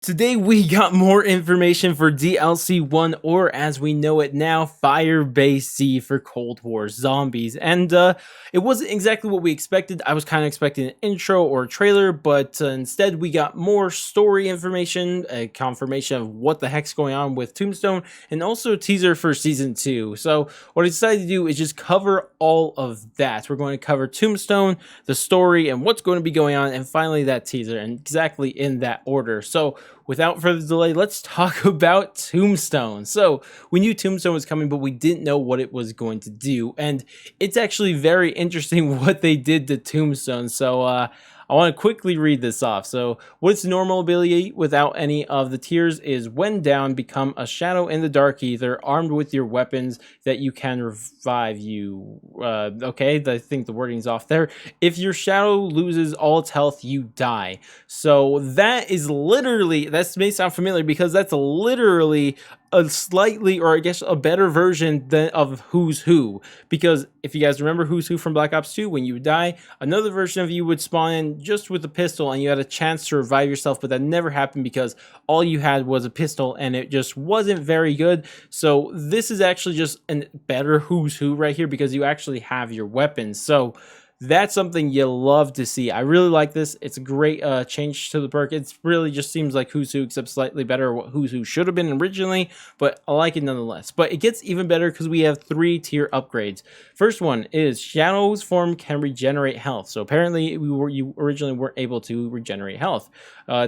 Today we got more information for DLC 1, or as we know it now, Firebase Z for Cold War Zombies. And it wasn't exactly what we expected. I was kind of expecting an intro or a trailer, but instead we got more story information, a confirmation of what the heck's going on with Tombstone, and also a teaser for Season 2. So what I decided to do is just cover all of that. We're going to cover Tombstone, the story, and what's going to be going on, and finally that teaser, and exactly in that order. So without further delay, let's talk about Tombstone. So we knew Tombstone was coming, but we didn't know what it was going to do. And it's actually very interesting what they did to Tombstone. So I want to quickly read this off. So what its normal ability without any of the tiers is when down, become a shadow in the dark ether, armed with your weapons that you can revive you. Okay, I think the wording's off there. If your shadow loses all its health, you die. So that is literally, that may sound familiar because that's literally a slightly, or I guess a better version of Who's Who. Because if you guys remember Who's Who from Black Ops 2, when you die, another version of you would spawn in just with a pistol and you had a chance to revive yourself, but that never happened because all you had was a pistol and it just wasn't very good. So this is actually just a better Who's Who right here because you actually have your weapons. So that's something you love to see. I really like this. It's a great change to the perk. It really just seems like Who's Who, except slightly better what Who's Who should have been originally, but I like it nonetheless. But it gets even better because we have 3 tier upgrades. First one is Shadow's form can regenerate health. So apparently you originally weren't able to regenerate health.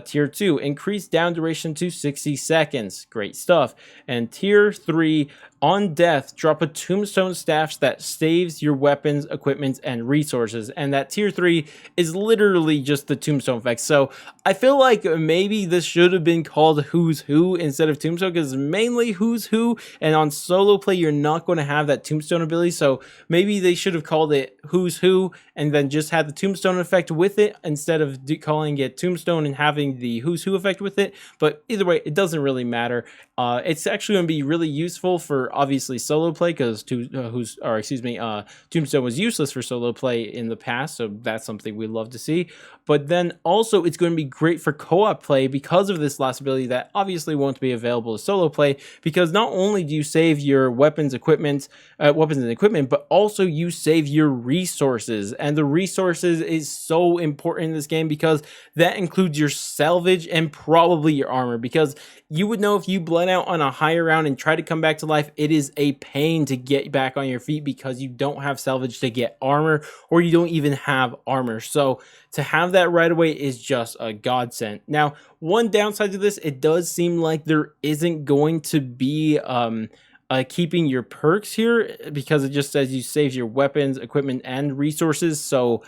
Tier 2, increase down duration to 60 seconds. Great stuff. And tier 3, on death, drop a Tombstone staff that saves your weapons, equipment, and resources. And that tier 3 is literally just the Tombstone effect. So I feel like maybe this should have been called Who's Who instead of Tombstone, because mainly Who's Who, and on solo play you're not going to have that Tombstone ability. So maybe they should have called it Who's Who and then just had the Tombstone effect with it instead of calling it Tombstone and having the Who's Who effect with it. But either way, it doesn't really matter. It's actually going to be really useful for obviously solo play because Tombstone was useless for solo play in the past, so that's something we love to see. But then also it's going to be great for co-op play because of this last ability that obviously won't be available to solo play, because not only do you save your weapons and equipment, but also you save your resources. And the resources is so important in this game because that includes your salvage and probably your armor, because you would know if you bled out on a higher round and try to come back to life, it is a pain to get back on your feet because you don't have salvage to get armor, or you don't even have armor. So to have that right away is just a godsend. Now, one downside to this, it does seem like there isn't going to be keeping your perks here, because it just says you save your weapons, equipment, and resources. So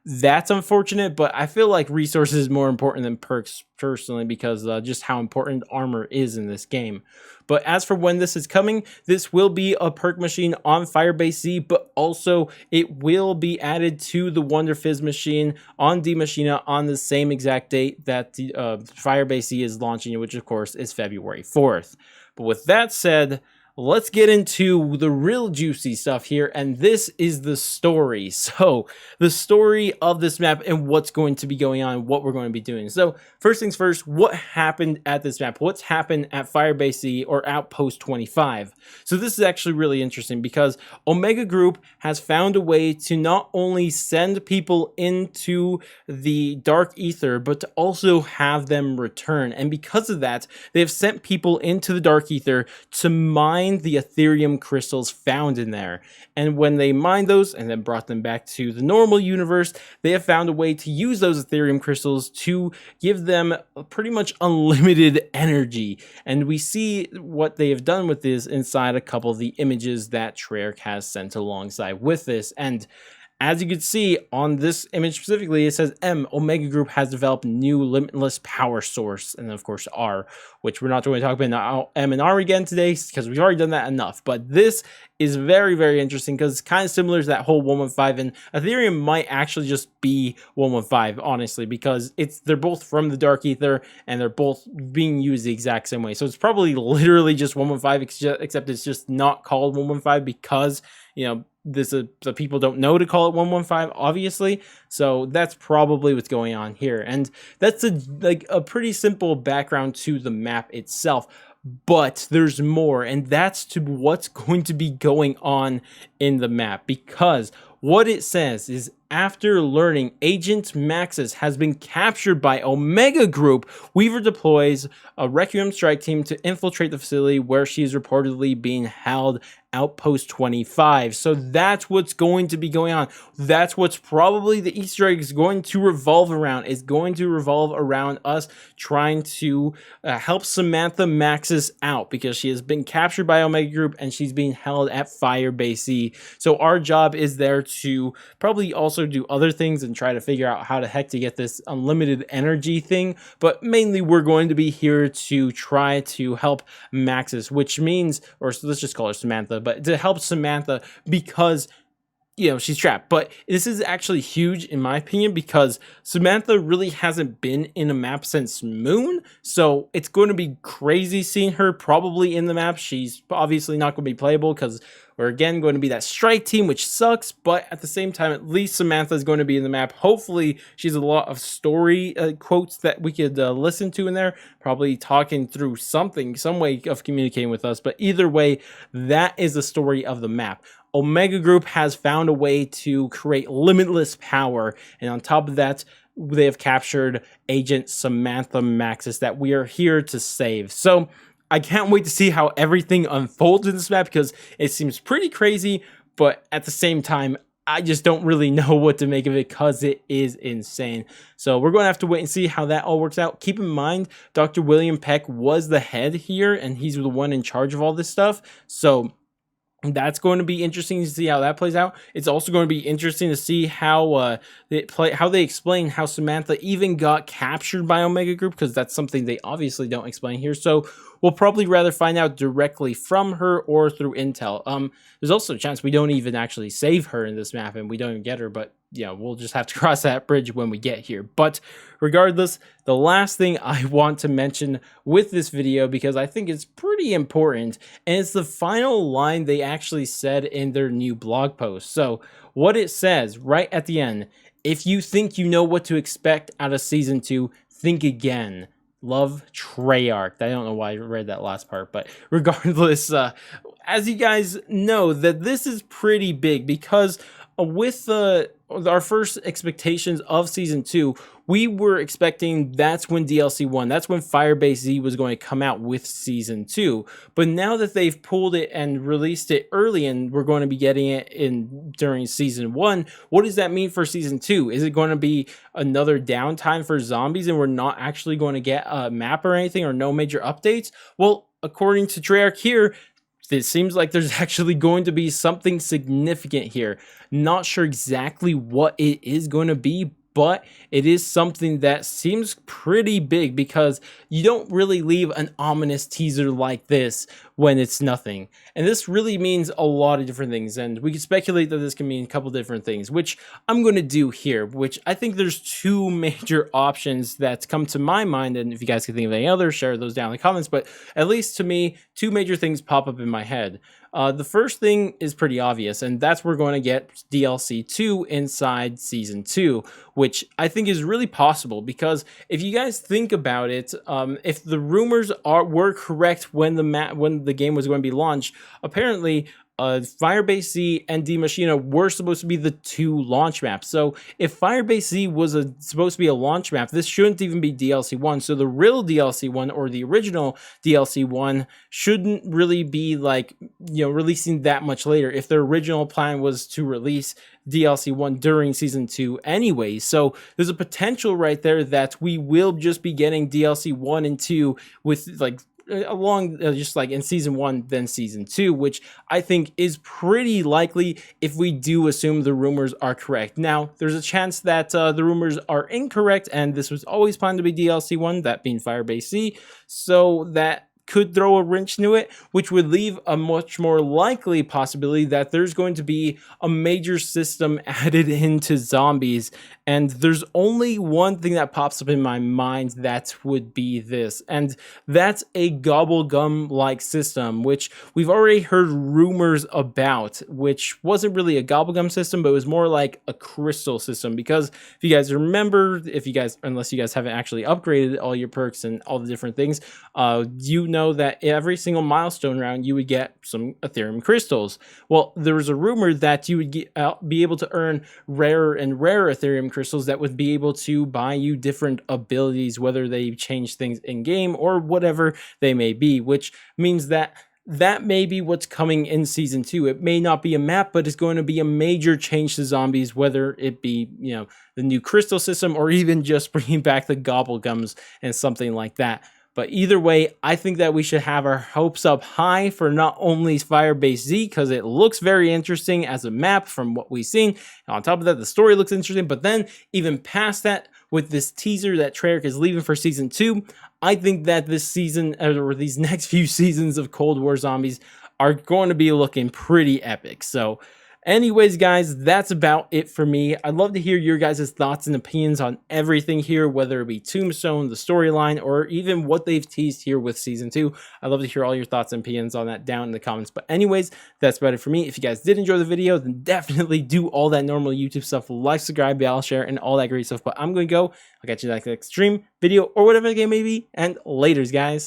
that's unfortunate, but I feel like resources is more important than perks personally, because just how important armor is in this game. But as for when this is coming, this will be a perk machine on Firebase Z, but also it will be added to the Wonder Fizz machine on D Machina on the same exact date that the Firebase Z is launching, which of course is February 4th. But with that said, let's get into the real juicy stuff here, and this is the story. So the story of this map and what's going to be going on, what we're going to be doing. So first things first, what happened at this map? What's happened at Firebase Z or Outpost 25? So this is actually really interesting because Omega Group has found a way to not only send people into the dark ether, but to also have them return. And because of that, they have sent people into the dark ether to mine the Ethereum crystals found in there. And when they mined those and then brought them back to the normal universe, they have found a way to use those Ethereum crystals to give them pretty much unlimited energy. And we see what they have done with this inside a couple of the images that Treyarch has sent alongside with this. And as you can see on this image specifically, it says Omega Group has developed new limitless power source, and of course R, which we're not going to talk about M and R again today because we've already done that enough. But this is very, very interesting because it's kind of similar to that whole 115, and Ethereum might actually just be 115, honestly, because they're both from the dark ether and they're both being used the exact same way. So it's probably literally just 115, except it's just not called 115 because the people don't know to call it 115, obviously. So that's probably what's going on here. And that's a pretty simple background to the map itself. But there's more, and that's to what's going to be going on in the map, because what it says is, after learning Agent Maxis has been captured by Omega Group, Weaver deploys a Requiem strike team to infiltrate the facility where she is reportedly being held, Outpost 25. So that's what's going to be going on. That's what's probably the Easter egg is going to revolve around. It's going to revolve around us trying to help Samantha Maxis out, because she has been captured by Omega Group and she's being held at Firebase Z. So our job is there to probably also do other things and try to figure out how the heck to get this unlimited energy thing. But mainly we're going to be here to try to help Maxis, which means, or let's just call her Samantha, but to help Samantha because she's trapped. But this is actually huge in my opinion, because Samantha really hasn't been in a map since Moon. So it's going to be crazy seeing her probably in the map. She's obviously not going to be playable because we're again going to be that strike team, which sucks. But at the same time, at least Samantha is going to be in the map. Hopefully she has a lot of story quotes that we could listen to in there, probably talking through something, some way of communicating with us. But either way, that is the story of the map. Omega Group has found a way to create limitless power, and on top of that, they have captured Agent Samantha Maxis that we are here to save. So I can't wait to see how everything unfolds in this map, because it seems pretty crazy, but at the same time, I just don't really know what to make of it because it is insane. So we're going to have to wait and see how that all works out. Keep in mind, Dr. William Peck was the head here, and he's the one in charge of all this stuff. So that's going to be interesting to see how that plays out. It's also going to be interesting to see how they explain how Samantha even got captured by Omega Group, because that's something they obviously don't explain here. So we'll probably rather find out directly from her or through intel. There's also a chance we don't even actually save her in this map and we don't even get her, but yeah, we'll just have to cross that bridge when we get here. But regardless, the last thing I want to mention with this video, because I think it's pretty important, and it's the final line they actually said in their new blog post. So what it says right at the end: if you think you know what to expect out of Season 2, think again. Love, Treyarch. I don't know why I read that last part, but regardless, as you guys know, that this is pretty big, because with our first expectations of Season 2, we were expecting that's when DLC 1, that's when Firebase Z was going to come out with Season 2. But now that they've pulled it and released it early, and we're going to be getting it during Season 1, what does that mean for Season 2? Is it going to be another downtime for zombies and we're not actually going to get a map or anything, or no major updates? Well, according to Treyarch here, it seems like there's actually going to be something significant here. Not sure exactly what it is going to be, but it is something that seems pretty big, because you don't really leave an ominous teaser like this when it's nothing. And this really means a lot of different things, and we can speculate that this can mean a couple different things, which I'm going to do here, which I think there's two major options that come to my mind, and if you guys can think of any others, share those down in the comments, but at least to me, two major things pop up in my head. The first thing is pretty obvious, and that's we're going to get DLC 2 inside Season 2, which I think is really possible, because if you guys think about it, if the rumors were correct when the game was going to be launched, apparently Firebase Z and D Machina were supposed to be the two launch maps. So if Firebase Z was supposed to be a launch map, this shouldn't even be DLC 1. So the real DLC 1, or the original DLC 1, shouldn't really be releasing that much later, if the original plan was to release DLC 1 during Season 2 anyway. So there's a potential right there that we will just be getting DLC 1 and 2 with along just like in Season 1 then Season 2, which I think is pretty likely if we do assume the rumors are correct. Now there's a chance that the rumors are incorrect and this was always planned to be DLC 1, that being Firebase Z, so that could throw a wrench into it, which would leave a much more likely possibility that there's going to be a major system added into zombies. And there's only one thing that pops up in my mind that would be this, and that's a gobblegum like system, which we've already heard rumors about, which wasn't really a gobblegum system, but it was more like a crystal system. Because if you guys remember, unless you guys haven't actually upgraded all your perks and all the different things, you know that every single milestone round you would get some Ethereum crystals. Well, there was a rumor that you would be able to earn rarer and rarer Ethereum crystals that would be able to buy you different abilities, whether they change things in game or whatever they may be, which means that may be what's coming in season 2. It may not be a map, but it's going to be a major change to zombies, whether it be, the new crystal system or even just bringing back the gobblegums and something like that. But either way, I think that we should have our hopes up high for not only Firebase Z, because it looks very interesting as a map from what we've seen. And on top of that, the story looks interesting. But then even past that, with this teaser that Treyarch is leaving for season 2, I think that this season, or these next few seasons of Cold War Zombies, are going to be looking pretty epic. So anyways, guys, that's about it for me. I'd love to hear your guys' thoughts and opinions on everything here, whether it be Tombstone, the storyline, or even what they've teased here with season 2. I'd love to hear all your thoughts and opinions on that down in the comments. But anyways, that's about it for me. If you guys did enjoy the video, then definitely do all that normal YouTube stuff, like, subscribe, bell, share, and all that great stuff. But I'm going to go. I'll catch you in the next stream, video, or whatever the game may be, and laters, guys.